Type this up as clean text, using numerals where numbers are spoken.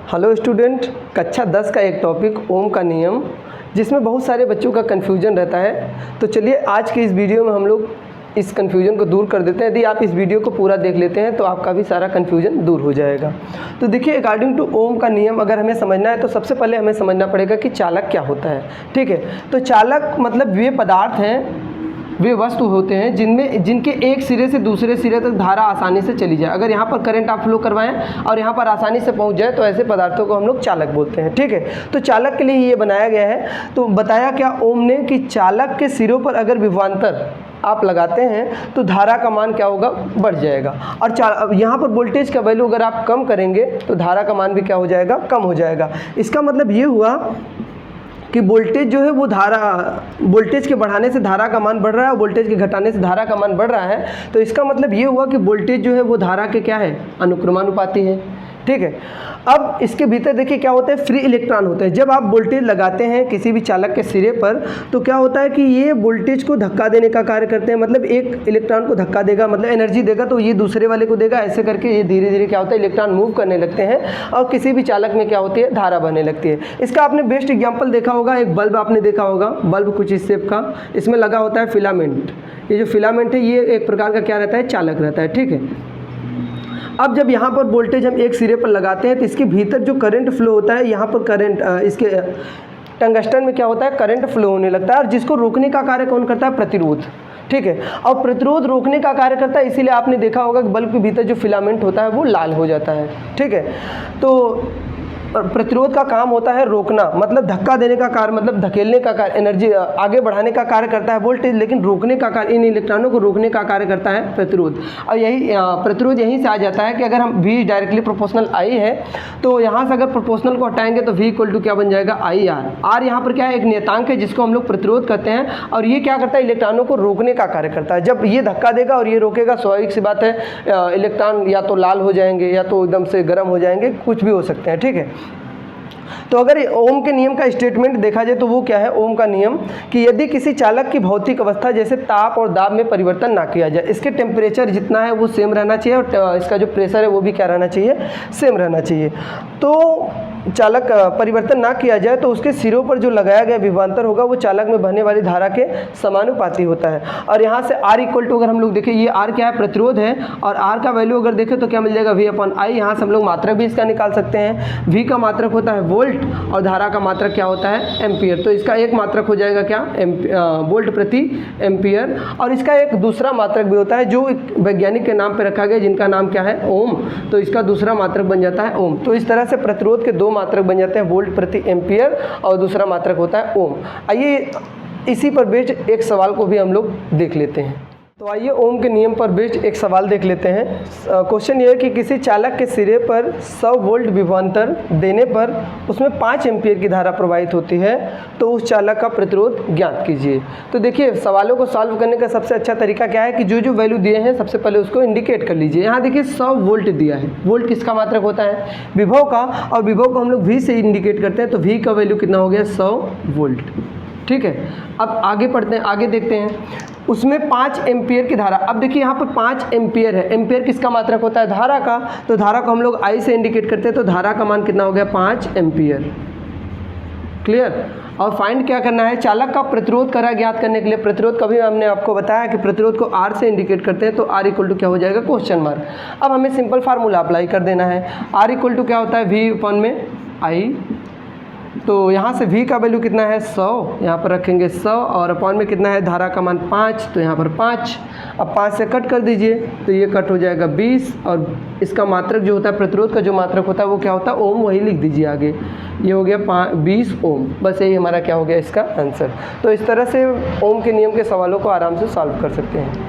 Hello student, कक्षा 10 का एक टॉपिक ओम का नियम, जिसमें बहुत सारे बच्चों का कन्फ्यूजन रहता है। तो चलिए आज की इस वीडियो में हम लोग इस कन्फ्यूजन को दूर कर देते हैं। यदि आप इस वीडियो को पूरा देख लेते हैं तो आपका भी सारा कन्फ्यूजन दूर हो जाएगा। तो देखिए, अकॉर्डिंग टू ओम का नियम अगर हमें समझना है तो सबसे पहले हमें समझना पड़ेगा कि चालक क्या होता है। ठीक है, तो चालक मतलब वे पदार्थ हैं, वे वस्तु होते हैं जिनके एक सिरे से दूसरे सिरे तक धारा आसानी से चली जाए। अगर यहाँ पर करंट आप फ्लो करवाएं और यहाँ पर आसानी से पहुँच जाए तो ऐसे पदार्थों को हम लोग चालक बोलते हैं। ठीक है, तो चालक के लिए ये बनाया गया है। तो बताया क्या ओम ने कि चालक के सिरों पर अगर विभवांतर आप लगाते हैं तो धारा का मान क्या होगा, बढ़ जाएगा। और यहाँ पर वोल्टेज का वैल्यू अगर आप कम करेंगे तो धारा का मान भी क्या हो जाएगा, कम हो जाएगा। इसका मतलब ये हुआ कि वोल्टेज जो है वो वोल्टेज के बढ़ाने से धारा का मान बढ़ रहा है और वोल्टेज के घटाने से धारा का मान बढ़ रहा है। तो इसका मतलब ये हुआ कि वोल्टेज जो है वो धारा के क्या है, अनुक्रमानुपाती है। ठीक है, अब इसके भीतर देखिए क्या होता है, फ्री इलेक्ट्रॉन होता है। जब आप वोल्टेज लगाते हैं किसी भी चालक के सिरे पर तो क्या होता है कि ये वोल्टेज को धक्का देने का कार्य करते हैं। मतलब एक इलेक्ट्रॉन को धक्का देगा, मतलब एनर्जी देगा, तो ये दूसरे वाले को देगा। ऐसे करके ये धीरे धीरे क्या होता है, इलेक्ट्रॉन मूव करने लगते हैं और किसी भी चालक में क्या होती है, धारा बहने लगती है। इसका आपने बेस्ट एग्जाम्पल देखा होगा, एक बल्ब आपने देखा होगा, बल्ब कुछ इस शेप का, इसमें लगा होता है फिलामेंट। ये जो फिलामेंट है ये एक प्रकार का क्या रहता है, चालक रहता है। ठीक है, अब जब यहाँ पर वोल्टेज हम एक सिरे पर लगाते हैं तो इसके भीतर जो करंट फ्लो होता है, यहाँ पर करंट इसके टंगस्टन में क्या होता है, करंट फ्लो होने लगता है। और जिसको रोकने का कार्य कौन करता है, प्रतिरोध। ठीक है, और प्रतिरोध रोकने का कार्य करता है, इसीलिए आपने देखा होगा कि बल्ब के भीतर जो फिलामेंट होता है वो लाल हो जाता है। ठीक है, तो प्रतिरोध का काम होता है रोकना, मतलब धक्का देने का कार्य, मतलब धकेलने का कार्य, एनर्जी आगे बढ़ाने का कार्य करता है वोल्टेज, लेकिन रोकने का कार्य, इन इलेक्ट्रॉनों को रोकने का कार्य करता है प्रतिरोध। और यही प्रतिरोध यहीं से आ जाता है कि अगर हम V डायरेक्टली प्रोपोर्शनल I है तो यहाँ से अगर प्रोपोर्शनल को हटाएंगे तो V इक्वल टू क्या बन जाएगा, IR। R यहाँ पर क्या है, एक नियतांक है जिसको हम लोग प्रतिरोध कहते हैं। और ये क्या करता है, इलेक्ट्रॉनों को रोकने का कार्य करता है। जब ये धक्का देगा और ये रोकेगा, स्वाभाविक सी बात है इलेक्ट्रॉन या तो लाल हो जाएंगे या तो एकदम से गर्म हो जाएंगे, कुछ भी हो सकते हैं। ठीक है, तो अगर ओम के नियम का स्टेटमेंट देखा जाए तो वो क्या है, ओम का नियम कि यदि किसी चालक की भौतिक अवस्था जैसे ताप और दाब में परिवर्तन ना किया जाए, इसके टेम्परेचर जितना है वो सेम रहना चाहिए और इसका जो प्रेशर है वो भी क्या रहना चाहिए, सेम रहना चाहिए। तो चालक परिवर्तन ना किया जाए तो उसके सिरों पर जो लगाया गया विभवांतर होगा वो चालक में बहने वाली धारा के समानुपाती होता है। और यहाँ से R इक्वल टू अगर हम लोग देखें, ये R क्या है, प्रतिरोध है, और R का वैल्यू अगर देखें तो क्या मिल जाएगा, V/I। यहाँ से हम लोग मात्रक भी इसका निकाल सकते हैं। V का मात्रक होता है वोल्ट और धारा का मात्रक क्या होता है, एम्पियर। तो इसका एक मात्रक हो जाएगा क्या, वोल्ट प्रति एम्पियर। और इसका एक दूसरा मात्रक भी होता है जो एक वैज्ञानिक के नाम पर रखा गया, जिनका नाम क्या है, ओम। तो इसका दूसरा मात्रक बन जाता है ओम। तो इस तरह से प्रतिरोध के दो मात्रक बन जाते हैं, वोल्ट प्रति एम्पियर और दूसरा मात्रक होता है ओम। आइए इसी पर बेस्ड एक सवाल को भी हम लोग देख लेते हैं। तो आइए ओम के नियम पर बेस्ड एक सवाल देख लेते हैं। क्वेश्चन ये है कि किसी चालक के सिरे पर 100 वोल्ट विभवांतर देने पर उसमें 5 एम्पियर की धारा प्रवाहित होती है, तो उस चालक का प्रतिरोध ज्ञात कीजिए। तो देखिए, सवालों को सॉल्व करने का सबसे अच्छा तरीका क्या है कि जो जो वैल्यू दिए हैं सबसे पहले उसको इंडिकेट कर लीजिए। यहाँ देखिए 100 वोल्ट दिया है, वोल्ट किसका मात्रक होता है, विभव का, और विभव को हम लोग V से इंडिकेट करते हैं। तो V का वैल्यू कितना हो गया, 100 वोल्ट। ठीक है, अब आगे पढ़ते हैं, आगे देखते हैं। उसमें 5 एम्पियर की धारा, अब देखिए यहाँ पर 5 एम्पियर है। एम्पियर किसका मात्रक होता है, धारा का। तो धारा को हम लोग I से इंडिकेट करते हैं, तो धारा का मान कितना हो गया, 5 एम्पियर। क्लियर। और फाइंड क्या करना है, चालक का प्रतिरोध करा ज्ञात करने के लिए। प्रतिरोध कभी हमने आपको बताया कि प्रतिरोध को R से इंडिकेट करते हैं, तो R इक्वल टू क्या हो जाएगा, क्वेश्चन मार्क। अब हमें सिंपल फार्मूला अप्लाई कर देना है। R इक्वल टू क्या होता है, V/I। तो यहाँ से V का वैल्यू कितना है, 100, यहाँ पर रखेंगे 100, और अपॉन में कितना है, धारा का मान 5, तो यहाँ पर 5। अब 5 से कट कर दीजिए तो ये कट हो जाएगा 20, और इसका मात्रक जो होता है, प्रतिरोध का जो मात्रक होता है वो क्या होता है, ओम, वही लिख दीजिए आगे। ये हो गया 20 ओम। बस यही हमारा क्या हो गया, इसका आंसर। तो इस तरह से ओम के नियम के सवालों को आराम से सॉल्व कर सकते हैं।